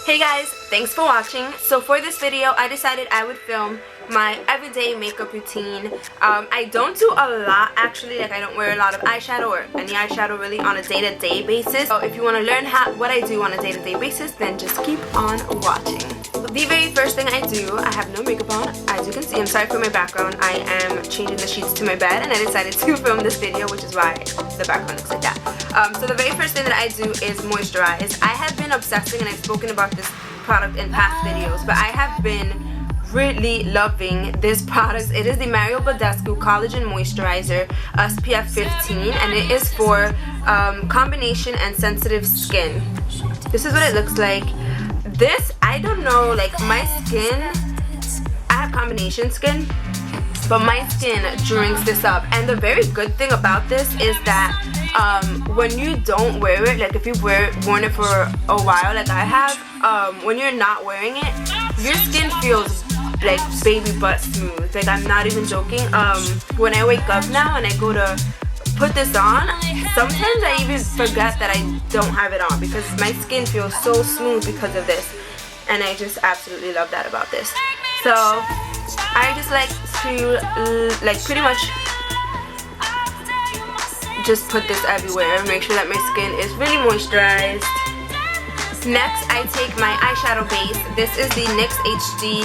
Hey guys, thanks for watching. So for this video, I decided I would film my everyday makeup routine. I don't do a lot actually, like I don't wear a lot of eyeshadow or any eyeshadow really on a day-to-day basis. So if you want to learn what I do on a day-to-day basis, then just keep on watching. The very first thing I do, I have no makeup on, as you can see. I'm sorry for my background. I am changing the sheets to my bed and I decided to film this video, which is why the background looks like that. So the very first thing that I do is moisturize. I have been obsessing, and I've spoken about this product in past videos, but I have been really loving this product. It is the Badescu Collagen Moisturizer SPF 15, and it is for combination and sensitive skin. This is what it looks like. This, I don't know, like my skin, I have combination skin, but my skin drinks this up. And the very good thing about this is that when you don't wear it, like if you've worn it for a while like I have, when you're not wearing it, your skin feels like baby butt smooth. Like I'm not even joking. When I wake up now and I go to put this on, sometimes I even forget that I don't have it on because my skin feels so smooth because of this, and I just absolutely love that about this. So I just like to like pretty much just put this everywhere, make sure that my skin is really moisturized. Next, I take my eyeshadow base. This is the NYX HD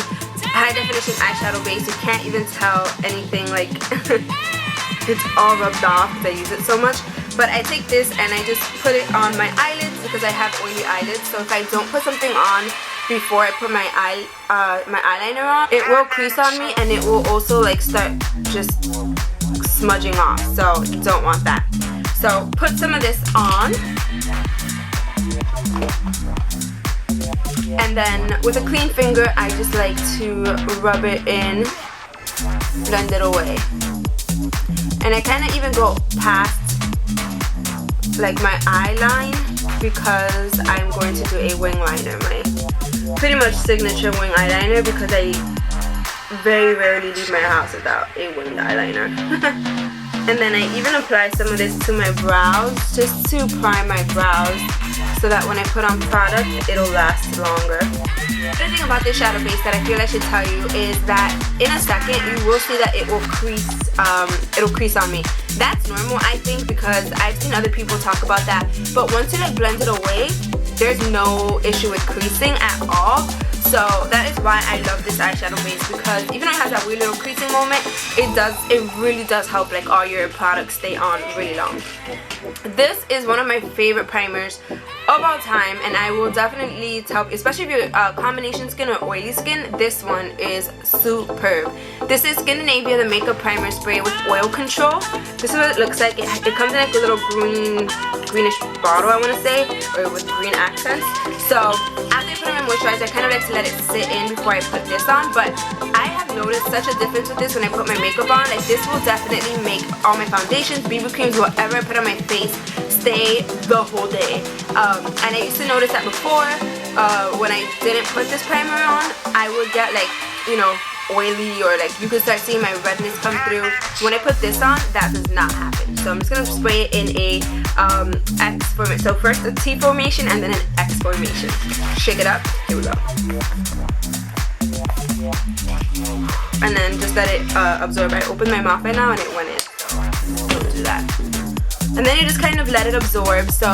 high definition eyeshadow base. You can't even tell anything, like it's all rubbed off because I use it so much. But I take this and I just put it on my eyelids because I have oily eyelids. So if I don't put something on before I put my eyeliner on, it will crease on me and it will also like start just smudging off. So you don't want that. So put some of this on, and then with a clean finger I just like to rub it in, blend it away. And I kind of even go past like my eyeline because I'm going to do a wing liner, my pretty much signature wing eyeliner, because I very rarely leave my house without a winged eyeliner. And then I even apply some of this to my brows just to prime my brows so that when I put on product it'll last longer. The other thing about this shadow base that I feel I should tell you is that in a second you will see that it will crease, it'll crease on me. That's normal, I think, because I've seen other people talk about that, but once you like blend it away, there's no issue with creasing at all. So that is why I love this eyeshadow base, because even though it has that weird little creasing moment, it really does help like all your products stay on really long. This is one of my favorite primers of all time, and I will definitely tell, especially if you're combination skin or oily skin, this one is superb. This is Skindinavia, the makeup primer spray with oil control. This is what it looks like. It comes in like a little greenish bottle, I want to say, or with green accents. So after I put on my moisturizer, I kind of like to let it sit in before I put this on, but I have noticed such a difference with this when I put my makeup on. Like this will definitely make all my foundations, BB creams, whatever I put on my face stay the whole day. And I used to notice that before, when I didn't put this primer on, I would get like, you know, oily, or like you could start seeing my redness come through. When I put this on, that does not happen. So I'm just gonna spray it in a X formation. So first a T formation and then an X formation. Shake it up. Here we go. And then just let it absorb. I opened my mouth right now and it went in. So don't do that. And then you just kind of let it absorb. So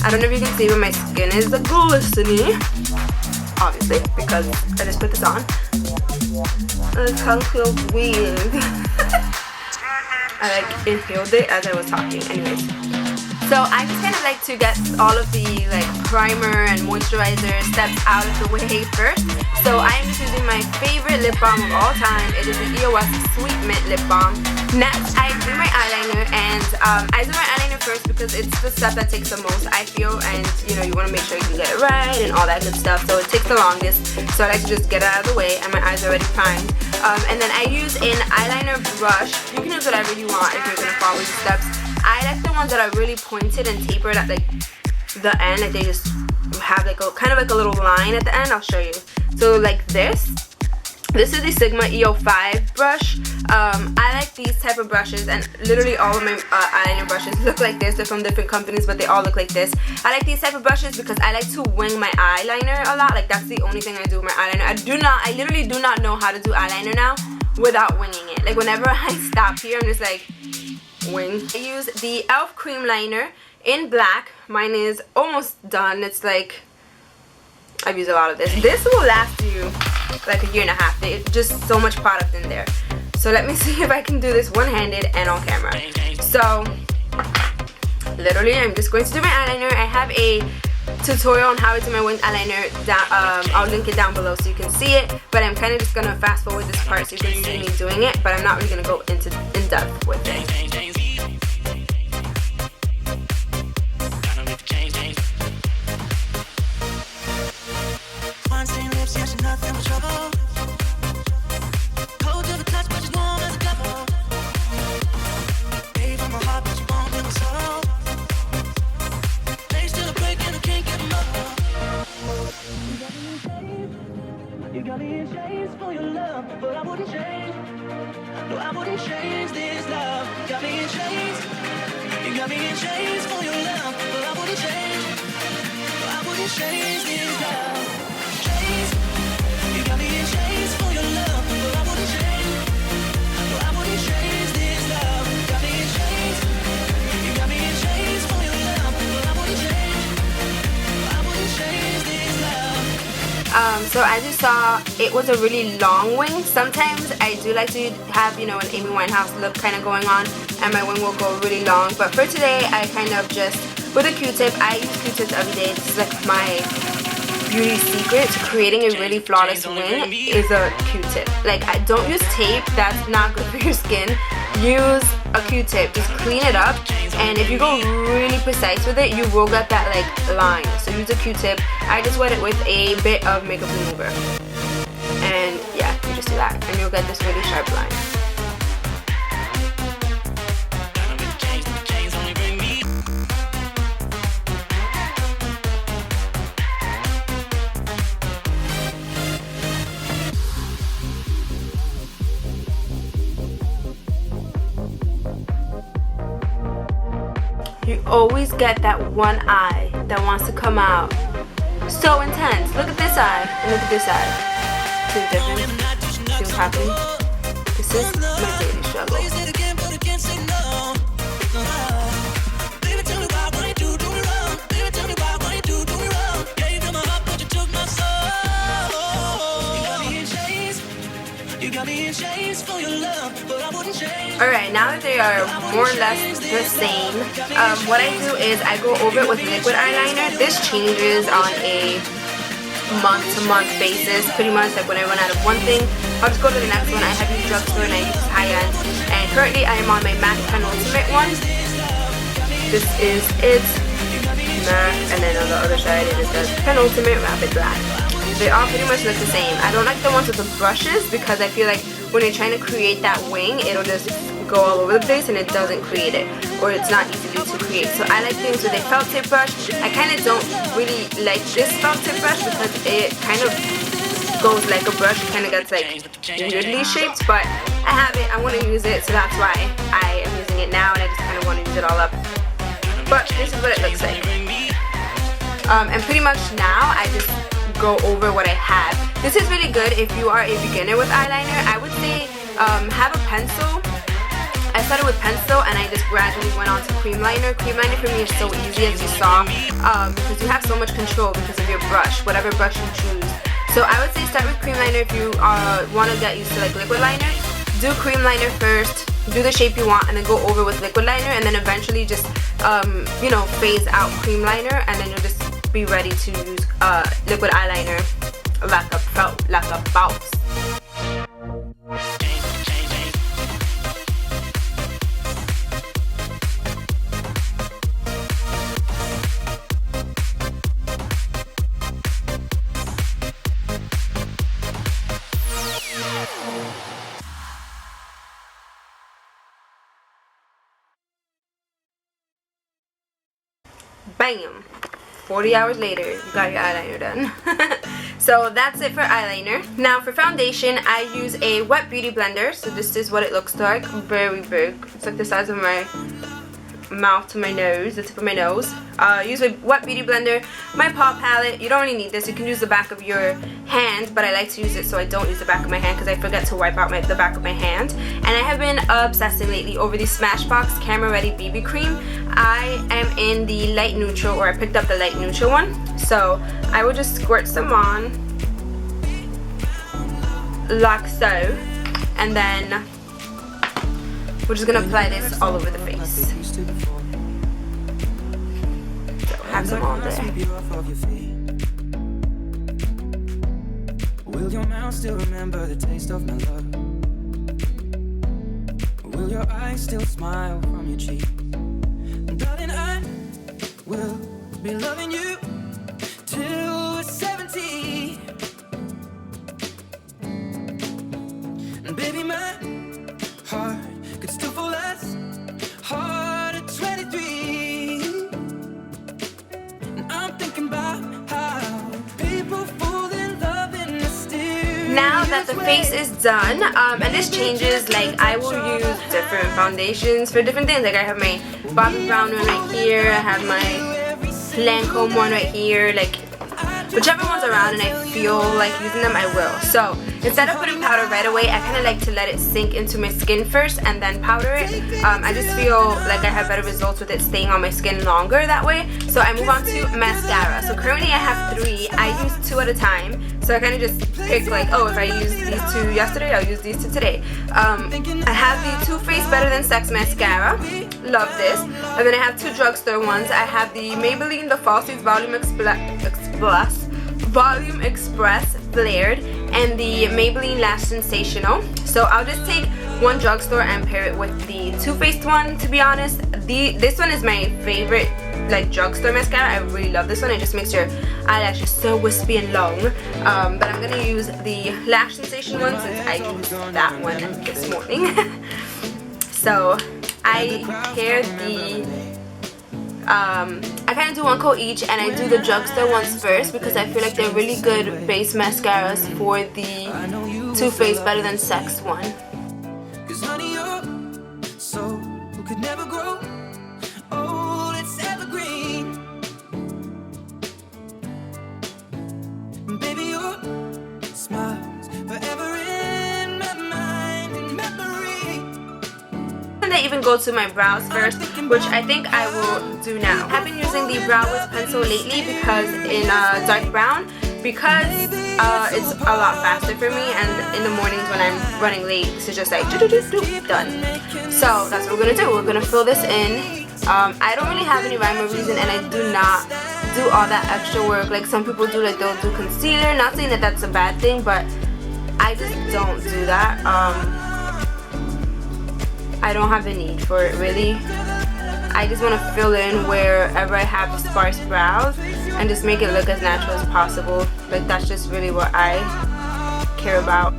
I don't know if you can see, but my skin is glistening, obviously, because I just put this on. The tongue feels weird. I like inhaled it as I was talking. Anyways, so I just kind of like to get all of the like primer and moisturizer steps out of the way first. So I am just using my favorite lip balm of all time. It is the E.L.F Sweet Mint Lip Balm. Next, I do my eyeliner, and I do my eyeliner first because it's the step that takes the most, I feel, and you know, you want to make sure you can get it right and all that good stuff, so it takes the longest. So I like to just get it out of the way, and my eyes are already primed. And then I use an eyeliner brush. You can use whatever you want if you're going to follow these steps. I like the ones that are really pointed and tapered at like the end, like they just have like a kind of like a little line at the end. I'll show you. So like this This is the Sigma E.L.F brush. I like these type of brushes, and literally all of my eyeliner brushes look like this. They're from different companies, but they all look like this. I like these type of brushes because I like to wing my eyeliner a lot. Like, that's the only thing I do with my eyeliner. I literally do not know how to do eyeliner now without winging it. Like, whenever I stop here, I'm just like, wing. I use the E.L.F cream liner in black. Mine is almost done. It's like, I've used a lot of this. This will last you like a year and a half. There's just so much product in there. So let me see if I can do this one-handed and on camera. So literally, I'm just going to do my eyeliner. I have a tutorial on how to do my winged eyeliner. I'll link it down below so you can see it. But I'm kind of just gonna fast forward this part so you can see me doing it. But I'm not really gonna go in depth with it. So as you saw, it was a really long wing. Sometimes I do like to have, you know, an Amy Winehouse look kind of going on, and my wing will go really long. But for today, I kind of just, with a Q-tip, I use Q-tips every day. This is like my beauty secret to creating a really flawless wing is a Q-tip. Like, I don't use tape. That's not good for your skin. Use a Q-tip. Just clean it up, and if you go really precise with it, you will get that like line. So use a Q-tip. I just wet it with a bit of makeup remover, and yeah, you just do that, and you'll get this really sharp line. You always get that one eye that wants to come out so intense. Look at this eye and look at this eye. See the difference? See what's happening? This is my daily struggle. Alright, now that they are more or less the same, what I do is I go over it with liquid eyeliner. This changes on a month-to-month basis. Pretty much, like when I run out of one thing, I'll just go to the next one. I have used drugstore and I use high-end. And currently I am on my MAC Penultimate one. This is it. MAC, and then on the other side it is the Penultimate RapidBlack. They all pretty much look the same. I don't like the ones with the brushes because I feel like when you're trying to create that wing, it'll just go all over the place and it doesn't create it, or it's not easy to create. So I like things with a felt tip brush. I kind of don't really like this felt tip brush because it kind of goes like a brush. It kind of gets like weirdly shaped, but I have it. I want to use it, so that's why I am using it now, and I just kind of want to use it all up. But this is what it looks like. And pretty much now I just go over what I have. This is really good if you are a beginner with eyeliner. I would say have a pencil. I started with pencil and I just gradually went on to cream liner. Cream liner for me is so easy, as you saw, because you have so much control because of your brush, whatever brush you choose. So I would say start with cream liner if you want to get used to like liquid liner. Do cream liner first, do the shape you want, and then go over with liquid liner, and then eventually just you know, phase out cream liner, and then you'll just be ready to use liquid eyeliner like a bounce. Bam! 40 hours later, you got your eyeliner done. So that's it for eyeliner. Now for foundation, I use a wet beauty blender. So this is what it looks like. Very big. It's like the size of my mouth to my nose, the tip of my nose. Use a wet beauty blender. My Paw Palette, you don't really need this. You can use the back of your hand, but I like to use it so I don't use the back of my hand because I forget to wipe out the back of my hand. And I have been obsessing lately over the Smashbox Camera Ready BB Cream. I am in the light neutral, or I picked up the light neutral one. So I will just squirt some on, like so, and then we're just gonna apply this all over the face. So have some on there. Will your mouth still remember the taste of my love? Will your eyes still smile from your cheek? Darling, I will be loving you till we're 70. And baby, my heart could still fall as hard at 23. And I'm thinking about how people fall in love in mysterious. Now that the face is done, and this changes, like I will use different foundations for different things. Like I have my Bobbi Brown one right here, I have my Lancome one right here, like whichever one's around and I feel like using them, I will. So instead of putting powder right away, I kind of like to let it sink into my skin first and then powder it. I just feel like I have better results with it staying on my skin longer that way. So I move on to mascara. So currently I have 3. I use 2 at a time. So I kind of just pick like, oh, if I used these 2 yesterday, I'll use these 2 today. I have the Too Faced Better Than Sex mascara. Love this. And then I have 2 drugstore ones. I have the Maybelline The Falsies Volume Express Flared and the Maybelline Lash Sensational. So I'll just take one drugstore and pair it with the Too Faced one, to be honest. This one is my favorite like drugstore mascara. I really love this one. It just makes your eyelashes so wispy and long. But I'm gonna use the Lash Sensation one since I used that one this morning. So I pair the I kind of do 1 coat each, and I do the drugstore ones first because I feel like they're really good base mascaras for the Too Faced Better Than Sex one. I even go to my brows first, which I think I will do now. I've been using the Brow Wiz pencil lately because in dark brown, because it's a lot faster for me, and in the mornings when I'm running late, this is just like done. So that's what we're gonna do. We're gonna fill this in. I don't really have any rhyme or reason, and I do not do all that extra work like some people do. Like they'll do concealer. Not saying that that's a bad thing, but I just don't do that. I don't have the need for it really. I just want to fill in wherever I have sparse brows and just make it look as natural as possible. Like that's just really what I care about.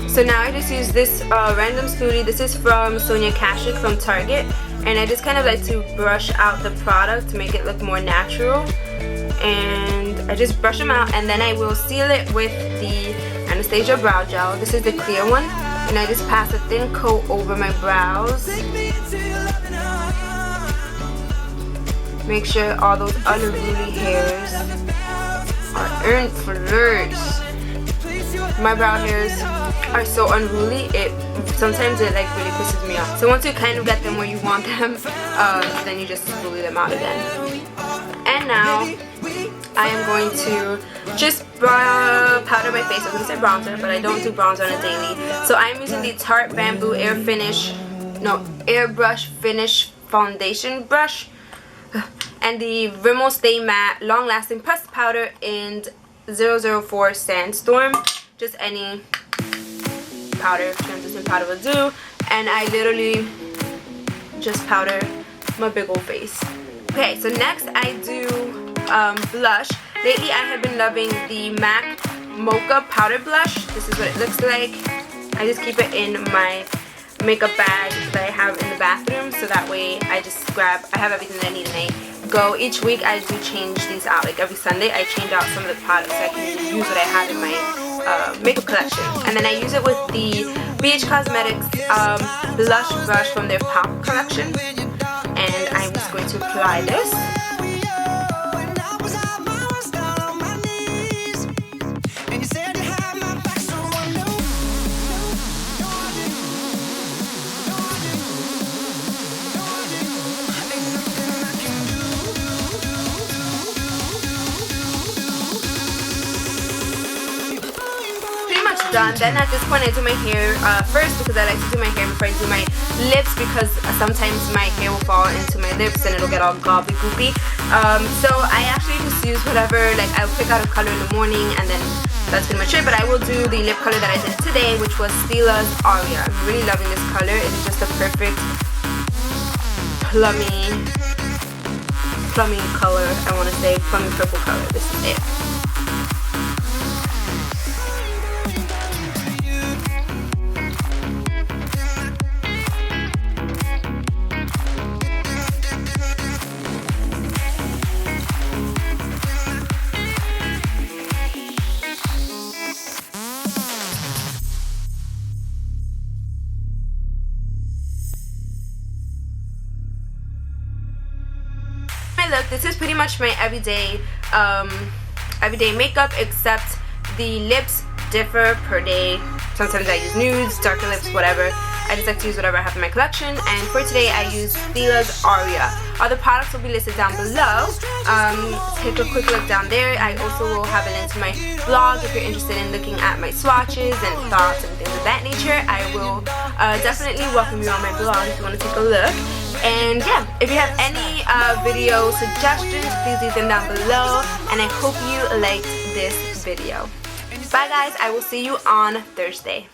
So now I just use this random Spoolie. This is from Sonia Kashuk from Target. And I just kind of like to brush out the product to make it look more natural. And I just brush them out, and then I will seal it with the Anastasia brow gel. This is the clear one, and I just pass a thin coat over my brows. Make sure all those unruly hairs are in place. My brow hairs are so unruly, sometimes it like really pisses me off. So once you kind of get them where you want them, then you just spoolie them out again. And now I am going to just powder my face. I was going to say bronzer, but I don't do bronzer on a daily. So I'm using the Tarte Bamboo Airbrush Finish Foundation Brush and the Rimmel Stay Matte Long Lasting Pressed Powder in 004 Sandstorm. Just any powder, translucent powder will do. And I literally just powder my big old face. Okay, so next I do blush. Lately I have been loving the MAC Mocha powder blush. This is what it looks like. I just keep it in my makeup bag that I have in the bathroom, so that way I just grab, I have everything that I need and I go. Each week I do change these out. Like every Sunday I change out some of the products so I can use what I have in my makeup collection. And then I use it with the BH Cosmetics blush brush from their Pop collection. And I'm just going to apply this. Done. Then at this point I do my hair first, because I like to do my hair before I do my lips, because sometimes my hair will fall into my lips and it'll get all gobbly-goopy. So I actually just use whatever, like I'll pick out a color in the morning and then that's pretty much it. But I will do the lip color that I did today, which was Stila's Aria. I'm really loving this color. It is just a perfect plummy color. I want to say plummy purple color. This is it. Look, this is pretty much my everyday makeup, except the lips differ per day. Sometimes I use nudes, darker lips, whatever. I just like to use whatever I have in my collection. And for today I use Stila's Aria. Other products will be listed down below. Take a quick look down there. I also will have a link to my blog if you're interested in looking at my swatches and thoughts and things of that nature. I will definitely welcome you on my blog if you want to take a look. And yeah, if you have any video suggestions, please leave them down below. And I hope you liked this video. Bye guys, I will see you on Thursday.